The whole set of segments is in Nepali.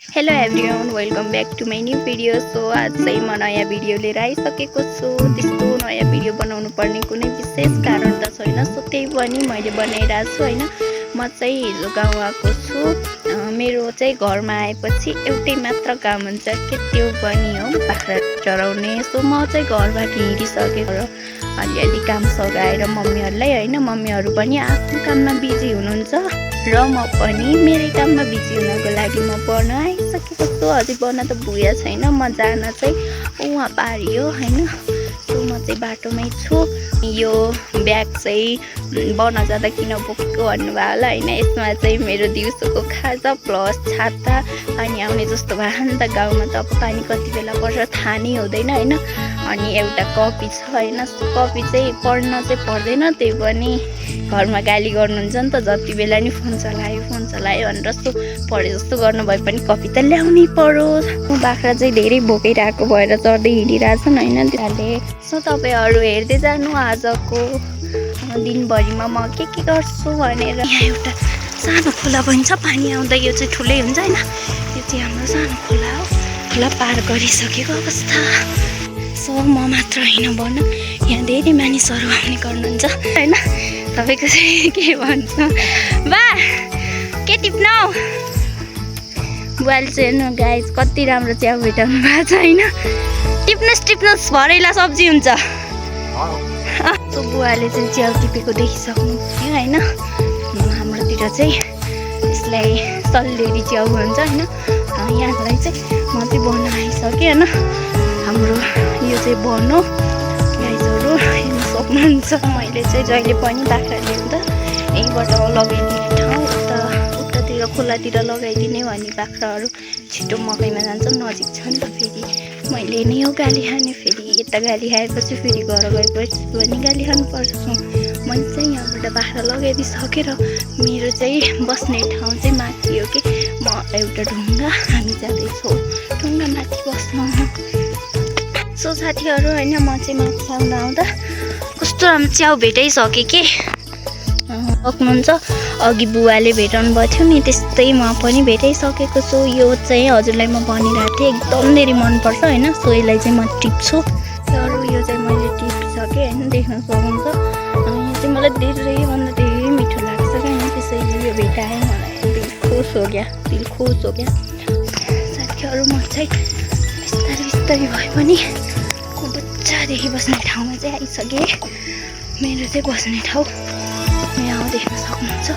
Hello everyone, welcome back to my new video. So आज चाहिँ म नयाँ भिडियो लिएर आइसकेको छु। त्यस्तो नयाँ भिडियो बनाउनु पर्ने कुनै विशेष कारण त छैन, सो त्यही पनि मैले बनाइरहेको छु होइन। म चाहिँ हिजो गाउँ आएको छु। मेरो चाहिँ घरमा आएपछि एउटै मात्र काम हुन्छ कि त्यो पनि हो बाख्रा चराउने। सो म चाहिँ घरबाट हिँडिसकेको अलिअलि काम सघाएर मम्मीहरूलाई होइन, मम्मीहरू पनि आफ्नो काममा बिजी हुनुहुन्छ र म पनि मेरै काममा बिजी हुनको लागि म पढ्न आइसकेको छु। अझै बन्न त पुगेको छैन, म जान चाहिँ उहाँ पारि हो होइन। सो म चाहिँ बाटोमै छु। यो ब्याग चाहिँ बन्न जाँदा किन बोकेको भन्नुभयो होला होइन। यसमा चाहिँ मेरो दिउँसोको खाजा प्लस छाता पानी आउने जस्तो भयो नि त। गाउँमा त अब पानी कति बेला पर्छ थाहा नै हुँदैन होइन। अनि एउटा कपी छ होइन, कपी चाहिँ पढ्न चाहिँ पर्दैन, त्यही पनि घरमा गाली गर्नुहुन्छ नि त, जति बेला नि फोन चलायो भनेर जस्तो पढे जस्तो गर्नु भए पनि कपी त ल्याउनै पर्यो। बाख्रा चाहिँ धेरै भोकिरहेको भएर चढ्दै हिँडिरहेछन् होइन तिनीहरूले। सो तपाईँहरू हेर्दै जानु आजको दिनभरिमा म के गर्छु भनेर। यहाँ एउटा सानो खोला पनि छ, पानी आउँदा यो चाहिँ ठुलै हुन्छ होइन। यो चाहिँ हाम्रो सानो खोला हो, खोला पार गरिसकेको अवस्था। सो म मात्र होइन भन्न, यहाँ धेरै मानिसहरू आउने गर्नुहुन्छ होइन। तपाईँको चाहिँ के भन्छ बा के टिप्न बुवाले चाहिँ हेर्नु गाइस कति राम्रो च्याउ भेटाउनु भएको छ होइन। टिप्नुहोस् भरेला सब्जी हुन्छ। सो बुवाले चाहिँ च्याउ टिपेको देखिसक्नु भयो होइन। हाम्रोतिर चाहिँ यसलाई सल्लेरी च्याउ भन्छ होइन। यहाँलाई चाहिँ म चाहिँ बन्न आइसकेँ होइन। हाम्रो यो चाहिँ बनो गाइसहरू हेर्न सक्नुहुन्छ। मैले चाहिँ जहिले पनि बाख्रा ल्याउँदा यहीँबाट लगाइदिने ठाउँ उतातिर खोलातिर लगाइदिने भने बाख्राहरू छिटो मकैमा जान्छ, नजिक छ नि त। फेरि मैले नै हो गाली खाने, फेरि यता गाली खाएपछि फेरि घर गएपछि पनि गाली खानुपर्छ। मैले चाहिँ यहाँबाट बाख्रा लगाइदिइसकेर मेरो चाहिँ बस्ने ठाउँ चाहिँ माथि हो कि। म एउटा ढुङ्गा हामी जाँदैछौँ ढुङ्गा माथि बस्नु। सो साथीहरू होइन, म चाहिँ माथि आउँदा कस्तो राम्रो च्याउ भेटाइसकेँ कि सक्नुहुन्छ। अघि बुवाले भेटाउनु भएको थियो नि, त्यस्तै म पनि भेटाइसकेको छु। यो चाहिँ हजुरलाई म भनिरहेको थिएँ एकदम धेरै मनपर्छ होइन। सो यसलाई चाहिँ म टिप्छु। अरू यो चाहिँ मैले टिपिसकेँ होइन, देख्न सक्नुहुन्छ। यो चाहिँ मलाई धेरैभन्दा धेरै मिठो लाग्छ क्या होइन। त्यसैले यो भेटाएँ मलाई दिल खुस हो गया साथीहरू। म चाहिँ बिस्तारै भए पनि बच्चादेखि बस्ने ठाउँमा चाहिँ आइसकेँ। मेरो चाहिँ बस्ने ठाउँ यहाँ देख्न सक्नुहुन्छ।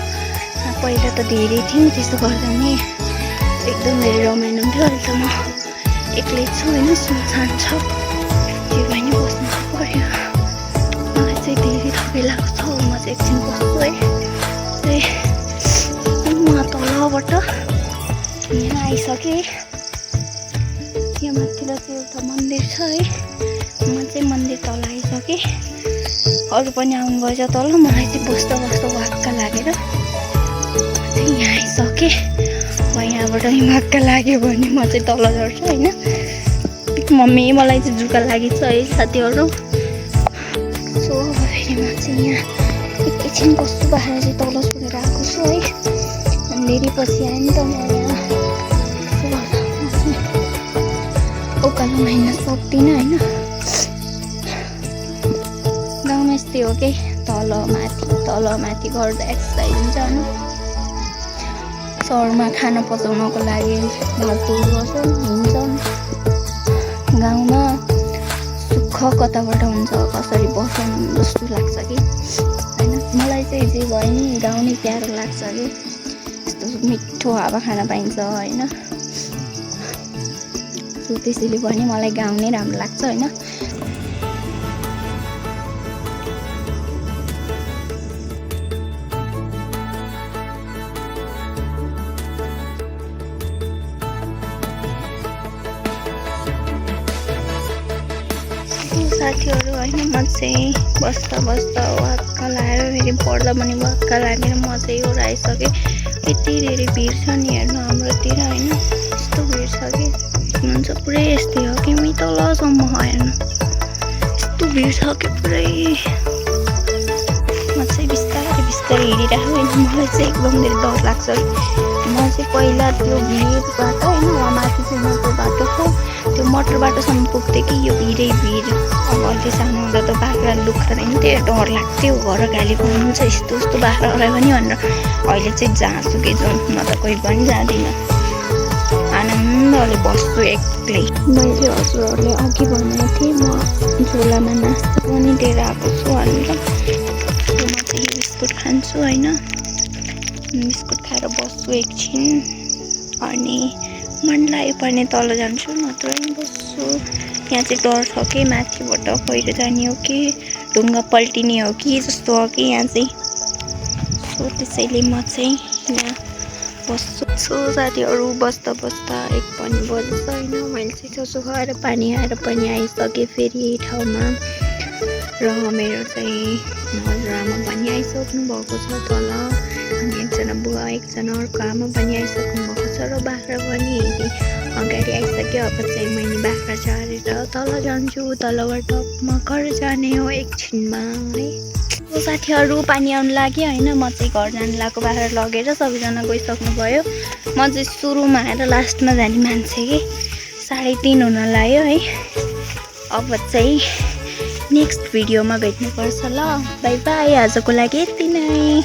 पहिला त धेरै थियौँ, त्यस्तो गर्दा नि एकदम धेरै रमाइलो हुन्थ्यो। अहिले त म एक्लै छु होइन, सुनसान छ, जे भए नि बस्नु पर्यो। मलाई चाहिँ धेरै थपे लाग्छ। म चाहिँ एकछिन बस्छु है। म तलबाट यहाँ आइसकेँ। यहाँ माथितिर चाहिँ एउटा मन्दिर छ है। म चाहिँ मन्दिर तल आइसकेँ। अरू पनि आउनुभएछ तल। मलाई चाहिँ बस्दा वाक्क लागेर चाहिँ यहाँ आइसकेँ। म यहाँबाट वाक्क लाग्यो भने म चाहिँ तल झर्छु होइन। मम्मी मलाई चाहिँ जुका लागेको छ है साथीहरू। सो फेरि म चाहिँ यहाँ एकैछिन कस्तो बाख्रा चाहिँ तल छोडेर आएको छु है। धेरै पछि आएँ नि त म यहाँ। उकालोमा हिँड्न सक्दिनँ होइन। गाउँमा यस्तै हो कि तल माथि गर्दा एक्सर्साइज हुन्छ होइन। सहरमा खाना पचाउनको लागि मजदुर गर्छन् हिँड्छन्। गाउँमा सुख कताबाट हुन्छ, कसरी बस्छन् जस्तो लाग्छ कि होइन। मलाई चाहिँ जे भयो नि गाउँ नै प्यारो लाग्छ कि। यस्तो मिठो हावा खान पाइन्छ होइन। सो त्यसैले पनि मलाई गाउँ नै राम्रो लाग्छ होइन। साथीहरू होइन, म चाहिँ बस्दा वाक्क लगाएर फेरि पढ्दा पनि वाक्क लागेर म चाहिँ एउटा आइसकेँ। यति धेरै भिड छ नि हेर्नु हाम्रोतिर होइन। यस्तो भिड छ कि हुन्छ पुरै यस्तै हो कि मी तलसम्म हेर्नु यस्तो भिड छ कि पुरै। म चाहिँ बिस्तारै हिँडिरहेको होइन। मलाई चाहिँ एकदम धेरै डर लाग्छ। म चाहिँ पहिला त्यो भिडबाट होइन मटर बाटोसम्म पुग्थ्यो कि यो भिरै भिड। अब अहिले सानो हुँदा त बाख्रा दुख्दा हिँड्थ्यो, डर लाग्थ्यो, घर गाली गर्नुहुन्छ यस्तो यस्तो बाख्रालाई पनि भनेर। अहिले चाहिँ जहाँसुकै जाउँ, म त कोही पनि जाँदिनँ, आनन्दले बस्छु एक्लै। मैले हजुरहरूले अघि भनेको थिएँ म झोलामा नास्ता पनि लिएर आएको छु भनेर। म चाहिँ बिस्कुट खान्छु होइन, बिस्कुट खाएर बस्छु एकछिन, अनि मन लाग्यो भने तल जान्छु, नत्र बस्छु। यहाँ चाहिँ डर छ कि माथिबाट पहिरो जाने हो कि ढुङ्गा पल्टिने हो कि जस्तो हो कि यहाँ चाहिँ। सो त्यसैले म चाहिँ यहाँ बस्छु। सो साथीहरू बस्दा बस्दा 1 पनि बज्छ होइन। मैले चाहिँ चसो खाएर पानी आएर पनि आइसकेँ फेरि यही ठाउँमा, र मेरो चाहिँ हजुरआमा पनि आइसक्नु भएको छ तल, अनि एकजना बुवा एकजना अर्को आमा पनि आइसक्नु भएको छ, र बाख्रा पनि अगाडि आइसक्यो। अब चाहिँ मैले बाख्रा झारेर तल जान्छु, तलबाट म घर जाने हो एकछिनमा है। साथीहरू पानी आउनु लाग्यो होइन, म चाहिँ घर जानु लाग्यो बाख्रा लगेर, सबैजना गइसक्नु भयो। म चाहिँ सुरुमा आएर लास्टमा जाने मान्छे कि 3:30 हुन लाग्यो है। अब चाहिँ नेक्स्ट भिडियोमा भेट्नुपर्छ ल, बाई बाई, आजको लागि यति नै।